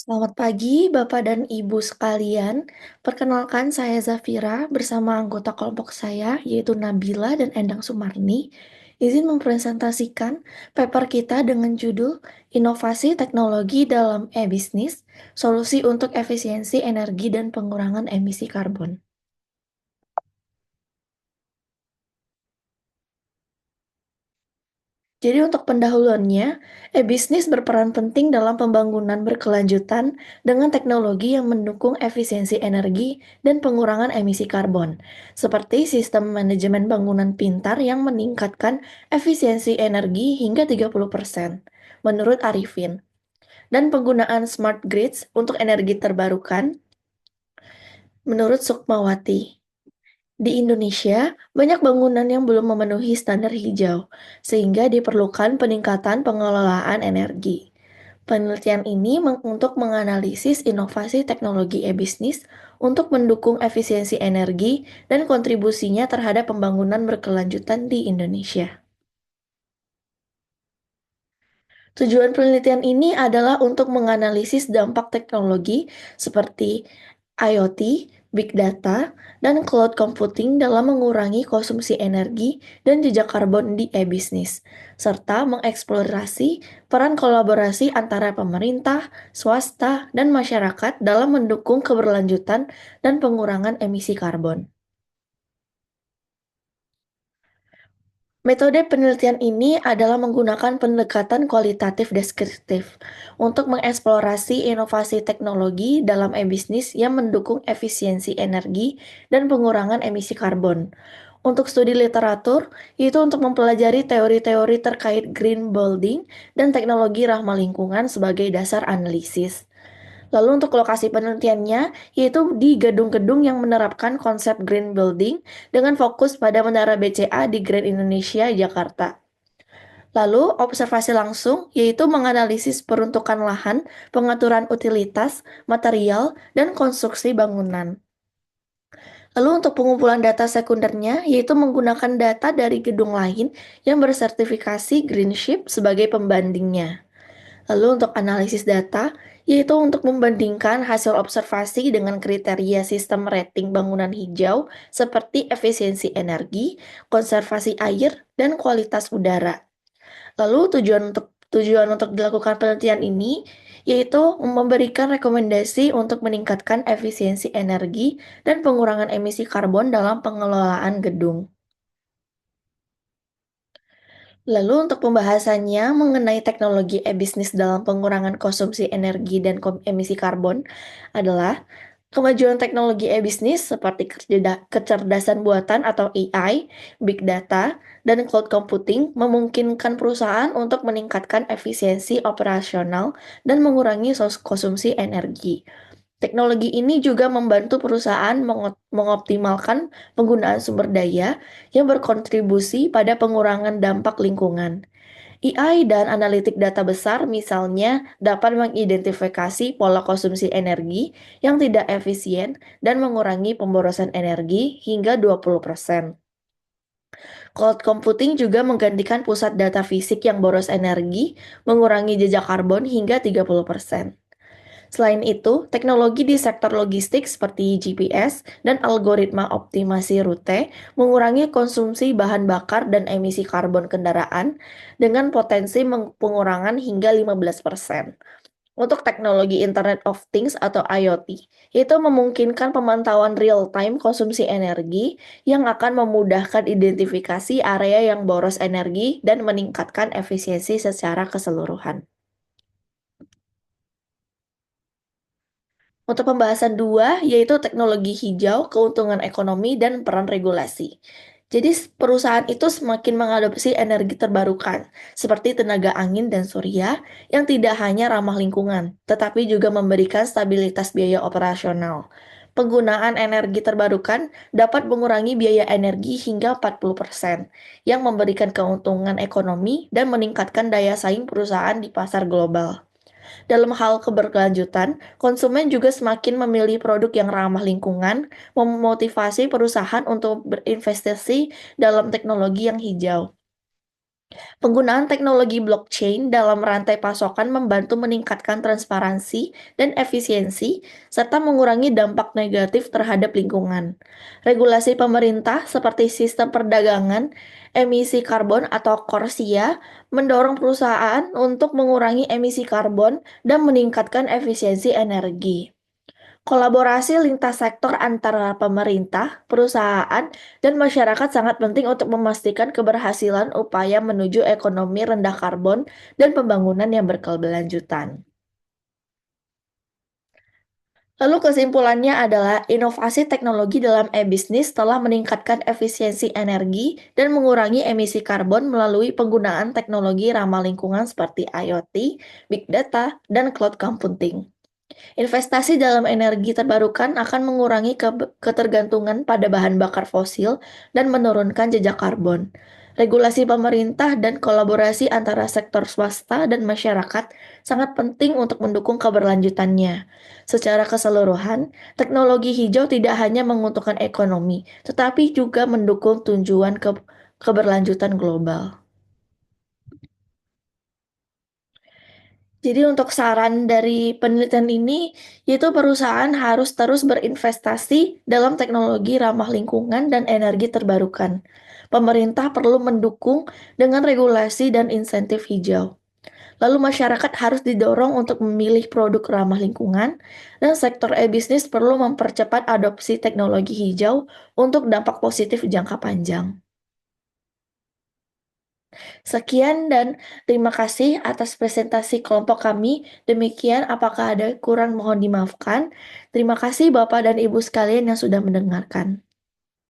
Selamat pagi, Bapak dan Ibu sekalian. Perkenalkan, saya Zafira bersama anggota kelompok saya, yaitu Nabila dan Endang Sumarni. Izin mempresentasikan paper kita dengan judul Inovasi Teknologi dalam E-Bisnis, Solusi untuk Efisiensi Energi dan Pengurangan Emisi Karbon. Jadi untuk pendahuluannya, e-bisnis berperan penting dalam pembangunan berkelanjutan dengan teknologi yang mendukung efisiensi energi dan pengurangan emisi karbon, seperti sistem manajemen bangunan pintar yang meningkatkan efisiensi energi hingga 30%, menurut Arifin, dan penggunaan smart grids untuk energi terbarukan, menurut Sukmawati. Di Indonesia, banyak bangunan yang belum memenuhi standar hijau, sehingga diperlukan peningkatan pengelolaan energi. Penelitian ini untuk menganalisis inovasi teknologi e-bisnis untuk mendukung efisiensi energi dan kontribusinya terhadap pembangunan berkelanjutan di Indonesia. Tujuan penelitian ini adalah untuk menganalisis dampak teknologi seperti IoT, Big Data, dan Cloud Computing dalam mengurangi konsumsi energi dan jejak karbon di e-bisnis, serta mengeksplorasi peran kolaborasi antara pemerintah, swasta, dan masyarakat dalam mendukung keberlanjutan dan pengurangan emisi karbon. Metode penelitian ini adalah menggunakan pendekatan kualitatif deskriptif untuk mengeksplorasi inovasi teknologi dalam e-bisnis yang mendukung efisiensi energi dan pengurangan emisi karbon. Untuk studi literatur, yaitu untuk mempelajari teori-teori terkait green building dan teknologi ramah lingkungan sebagai dasar analisis. Lalu untuk lokasi penelitiannya, yaitu di gedung-gedung yang menerapkan konsep green building dengan fokus pada Menara BCA di Grand Indonesia, Jakarta. Lalu observasi langsung, yaitu menganalisis peruntukan lahan, pengaturan utilitas, material, dan konstruksi bangunan. Lalu untuk pengumpulan data sekundernya, yaitu menggunakan data dari gedung lain yang bersertifikasi Greenship sebagai pembandingnya. Lalu untuk analisis data, yaitu untuk membandingkan hasil observasi dengan kriteria sistem rating bangunan hijau seperti efisiensi energi, konservasi air, dan kualitas udara. Lalu tujuan untuk dilakukan penelitian ini yaitu memberikan rekomendasi untuk meningkatkan efisiensi energi dan pengurangan emisi karbon dalam pengelolaan gedung. Lalu untuk pembahasannya mengenai teknologi e-bisnis dalam pengurangan konsumsi energi dan emisi karbon adalah kemajuan teknologi e-bisnis seperti kecerdasan buatan atau AI, big data, dan cloud computing memungkinkan perusahaan untuk meningkatkan efisiensi operasional dan mengurangi konsumsi energi. Teknologi ini juga membantu perusahaan mengoptimalkan penggunaan sumber daya yang berkontribusi pada pengurangan dampak lingkungan. AI dan analitik data besar misalnya dapat mengidentifikasi pola konsumsi energi yang tidak efisien dan mengurangi pemborosan energi hingga 20%. Cloud computing juga menggantikan pusat data fisik yang boros energi, mengurangi jejak karbon hingga 30%. Selain itu, teknologi di sektor logistik seperti GPS dan algoritma optimasi rute mengurangi konsumsi bahan bakar dan emisi karbon kendaraan dengan potensi pengurangan hingga 15%. Untuk teknologi Internet of Things atau IoT, itu memungkinkan pemantauan real-time konsumsi energi yang akan memudahkan identifikasi area yang boros energi dan meningkatkan efisiensi secara keseluruhan. Untuk pembahasan dua, yaitu teknologi hijau, keuntungan ekonomi, dan peran regulasi. Jadi perusahaan itu semakin mengadopsi energi terbarukan, seperti tenaga angin dan surya, yang tidak hanya ramah lingkungan, tetapi juga memberikan stabilitas biaya operasional. Penggunaan energi terbarukan dapat mengurangi biaya energi hingga 40%, yang memberikan keuntungan ekonomi dan meningkatkan daya saing perusahaan di pasar global. Dalam hal keberlanjutan, konsumen juga semakin memilih produk yang ramah lingkungan, memotivasi perusahaan untuk berinvestasi dalam teknologi yang hijau. Penggunaan teknologi blockchain dalam rantai pasokan membantu meningkatkan transparansi dan efisiensi, serta mengurangi dampak negatif terhadap lingkungan. Regulasi pemerintah seperti sistem perdagangan, emisi karbon atau Corsia, mendorong perusahaan untuk mengurangi emisi karbon dan meningkatkan efisiensi energi. Kolaborasi lintas sektor antara pemerintah, perusahaan, dan masyarakat sangat penting untuk memastikan keberhasilan upaya menuju ekonomi rendah karbon dan pembangunan yang berkelanjutan. Lalu kesimpulannya adalah inovasi teknologi dalam e-bisnis telah meningkatkan efisiensi energi dan mengurangi emisi karbon melalui penggunaan teknologi ramah lingkungan seperti IoT, Big Data, dan Cloud Computing. Investasi dalam energi terbarukan akan mengurangi ketergantungan pada bahan bakar fosil dan menurunkan jejak karbon. Regulasi pemerintah dan kolaborasi antara sektor swasta dan masyarakat sangat penting untuk mendukung keberlanjutannya. Secara keseluruhan, teknologi hijau tidak hanya menguntungkan ekonomi, tetapi juga mendukung tujuan keberlanjutan global. Jadi untuk saran dari penelitian ini, yaitu perusahaan harus terus berinvestasi dalam teknologi ramah lingkungan dan energi terbarukan. Pemerintah perlu mendukung dengan regulasi dan insentif hijau. Lalu masyarakat harus didorong untuk memilih produk ramah lingkungan, dan sektor e-bisnis perlu mempercepat adopsi teknologi hijau untuk dampak positif jangka panjang. Sekian dan terima kasih atas presentasi kelompok kami. Demikian, apakah ada kurang mohon dimaafkan. Terima kasih Bapak dan Ibu sekalian yang sudah mendengarkan.